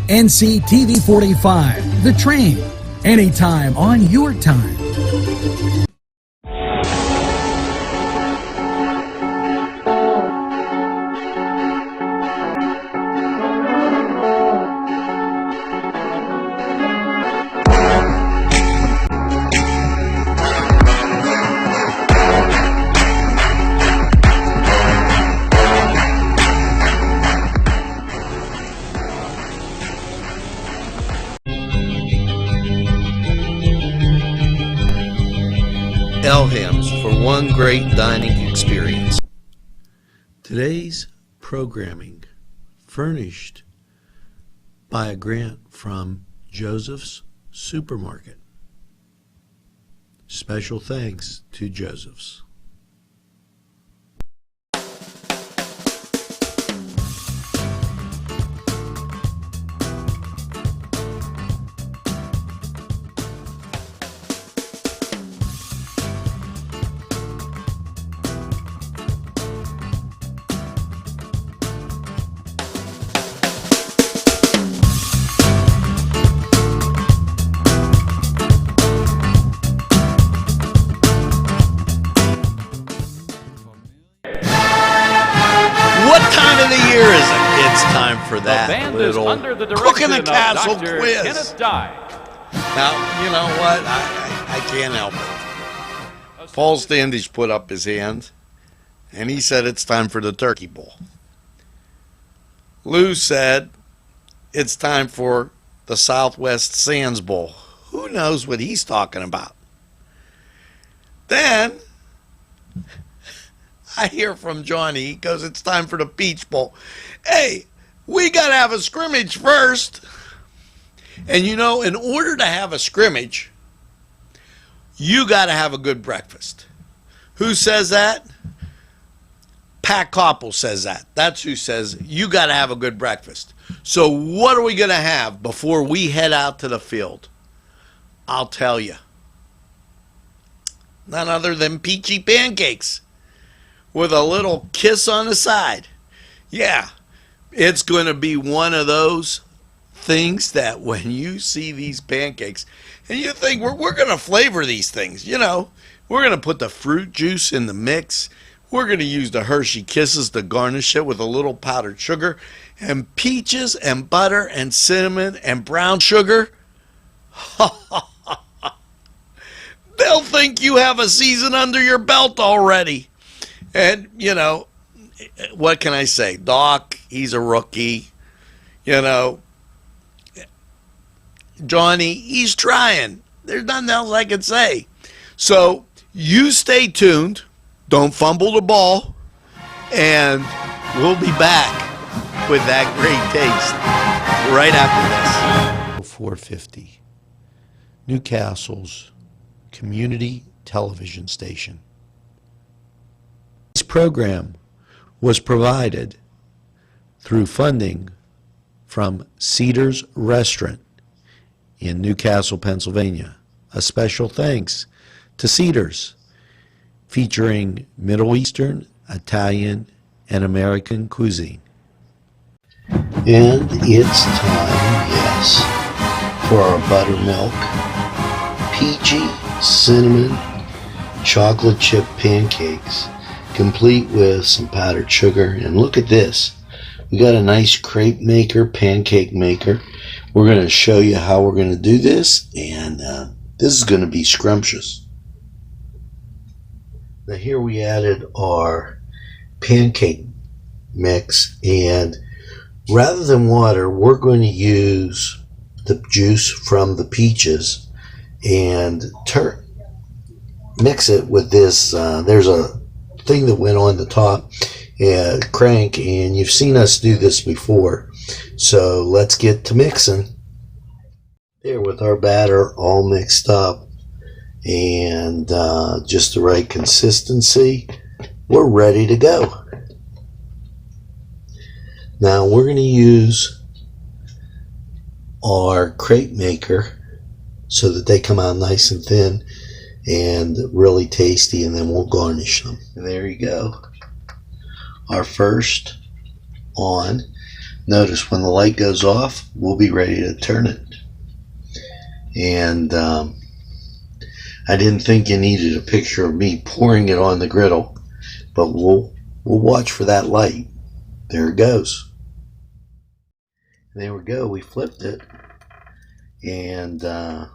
NCTV45, The Train, anytime on your time. Elham's for one great dining experience. Today's programming furnished by a grant from Joseph's Supermarket. Special thanks to Joseph's. What time of the year is it? It's time for that little Cook in the Castle quiz. Now, you know what? I can't help it. Paul Standish put up his hand, and he said it's time for the Turkey Bowl. Lou said it's time for the Southwest Sands Bowl. Who knows what he's talking about? Then I hear from Johnny. He goes, it's time for the Peach Bowl. Hey, we got to have a scrimmage first. And you know, in order to have a scrimmage, you got to have a good breakfast. Who says that? Pat Koppel says that. That's who says you got to have a good breakfast. So what are we going to have before we head out to the field? I'll tell you. None other than peachy pancakes with a little kiss on the side. Yeah, it's going to be one of those things that when you see these pancakes and you think we're going to flavor these things, you know, we're going to put the fruit juice in the mix. We're going to use the Hershey Kisses to garnish it with a little powdered sugar and peaches and butter and cinnamon and brown sugar. They'll think you have a season under your belt already. And, you know, what can I say? Doc, he's a rookie. You know, Johnny, he's trying. There's nothing else I can say. So you stay tuned. Don't fumble the ball. And we'll be back with that great taste right after this. 450, Newcastle's community television station. This program was provided through funding from Cedars Restaurant in Newcastle, Pennsylvania. A special thanks to Cedars, featuring Middle Eastern, Italian, and American cuisine. And it's time, yes, for our buttermilk, peachy, cinnamon, chocolate chip pancakes, complete with some powdered sugar. And look at this. We got a nice crepe maker, pancake maker. We're going to show you how we're going to do this, and this is going to be scrumptious. Now here we added our pancake mix, and rather than water, we're going to use the juice from the peaches and mix it with this. There's a thing that went on the top, crank, and you've seen us do this before. So let's get to mixing. There, with our batter all mixed up and just the right consistency, we're ready to go. Now we're going to use our crepe maker so that they come out nice and thin and really tasty, and then we'll garnish them. And there you go, our first on. Notice when the light goes off, we'll be ready to turn it. And I didn't think you needed a picture of me pouring it on the griddle, but we'll watch for that light. There it goes. There we go. We flipped it. And now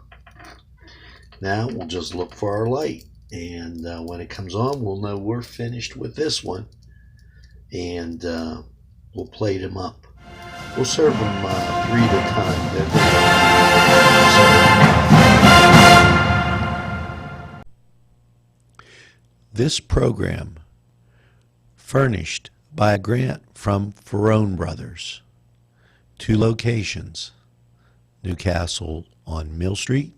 we'll just look for our light. And when it comes on, we'll know we're finished with this one. And we'll plate them up. We'll serve them 3 at a time. This program furnished by a grant from Ferrone Brothers. 2 locations, Newcastle on Mill Street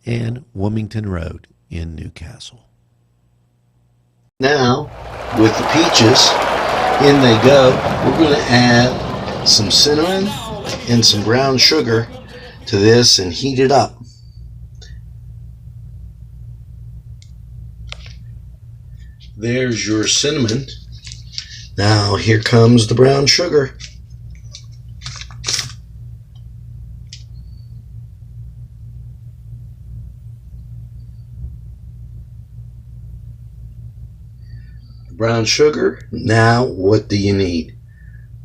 and Wilmington Road in Newcastle. Now, with the peaches, in they go. We're going to add some cinnamon and some brown sugar to this and heat it up. There's your cinnamon. Now here comes the brown sugar. Brown sugar. Now what do you need?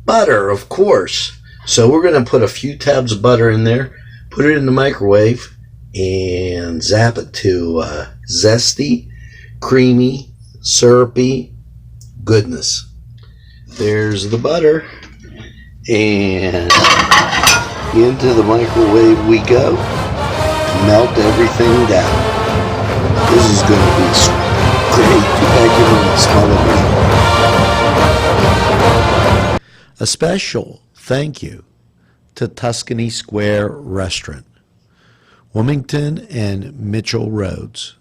Butter, of course. So we're going to put a few tabs of butter in there, put it in the microwave, and zap it to zesty, creamy, syrupy goodness. There's the butter, and into the microwave we go to melt everything down. This is going to be great. Too bad you don't smell it. A special thank you to Tuscany Square Restaurant, Wilmington and Mitchell Roads,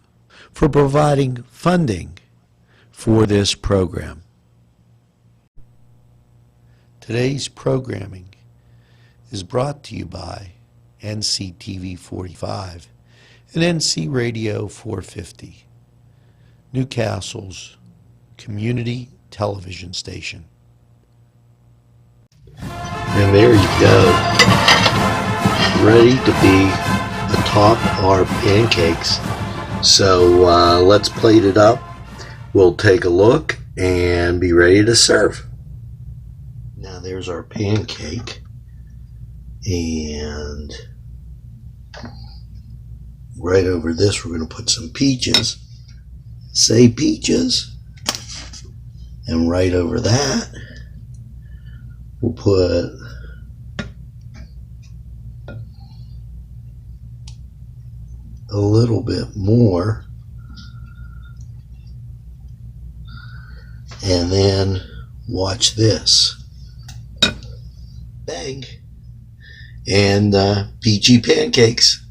for providing funding for this program. Today's programming is brought to you by NCTV45 and NC Radio 450, Newcastle's community television station. And there you go, ready to be atop our pancakes. So let's plate it up. We'll take a look and be ready to serve. Now there's our pancake, and right over this we're going to put some peaches. Say peaches. And right over that we'll put a little bit more, and then watch this. Bang. And peachy pancakes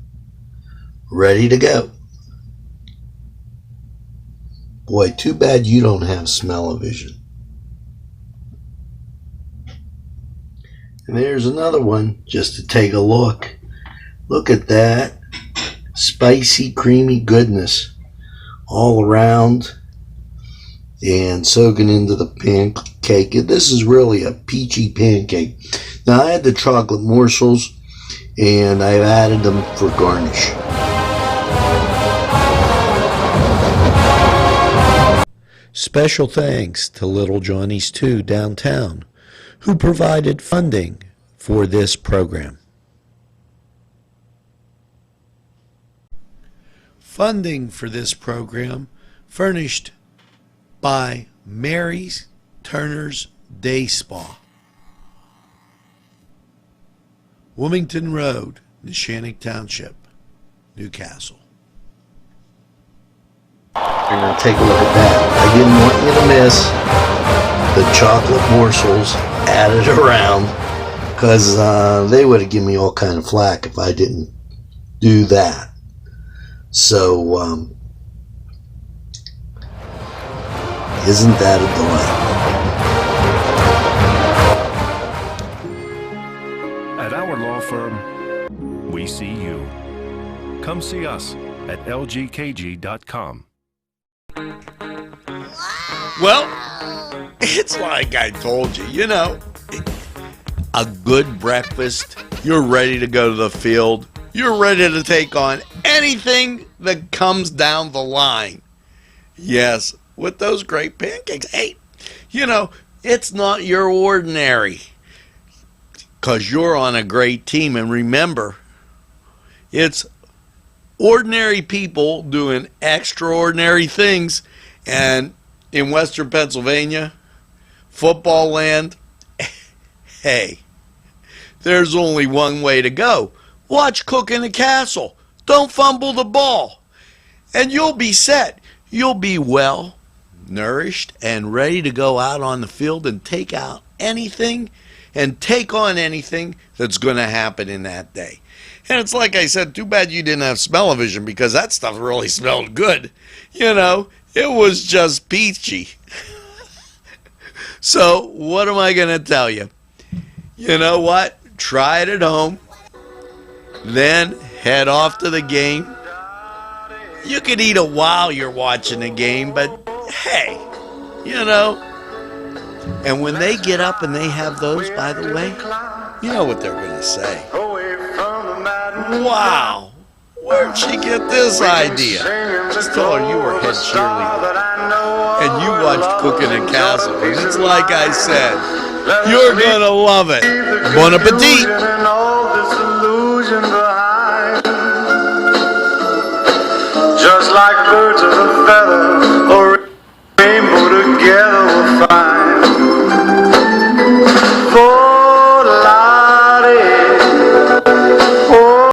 ready to go. Boy, too bad you don't have smell-o-vision. And there's another one just to take a look. Look at that. Spicy, creamy goodness all around and soaking into the pancake. This is really a peachy pancake. Now I had the chocolate morsels and I've added them for garnish. Special thanks to Little Johnny's 2 downtown, who provided funding for this program. Funding for this program furnished by Mary's Turner's Day Spa, Wilmington Road, Neshannock Township, Newcastle. You're going to take a look at that. I didn't want you to miss the chocolate morsels added around, because they would have given me all kind of flack if I didn't do that. So, isn't that a delight? At our law firm, we see you. Come see us at lgkg.com. Well, it's like I told you, a good breakfast, you're ready to go to the field. You're ready to take on anything that comes down the line. Yes, with those great pancakes. Hey, it's not your ordinary, because you're on a great team. And remember, it's ordinary people doing extraordinary things. And in Western Pennsylvania, football land, hey, there's only one way to go. Watch Cook in the Castle. Don't fumble the ball. And you'll be set. You'll be well nourished and ready to go out on the field and take out anything and take on anything that's going to happen in that day. And it's like I said, too bad you didn't have smell-o-vision, because that stuff really smelled good. It was just peachy. So what am I going to tell you? You know what? Try it at home. Then head off to the game. You could eat it while you're watching the game, but hey, And when they get up and they have those, by the way, you know what they're going to say. Wow, where'd she get this idea? Just tell her you were head cheerleader and you watched Cooking and Castle. And it's like I said, you're going to love it. Bon appetit. Just like birds of a feather or a rainbow together will find.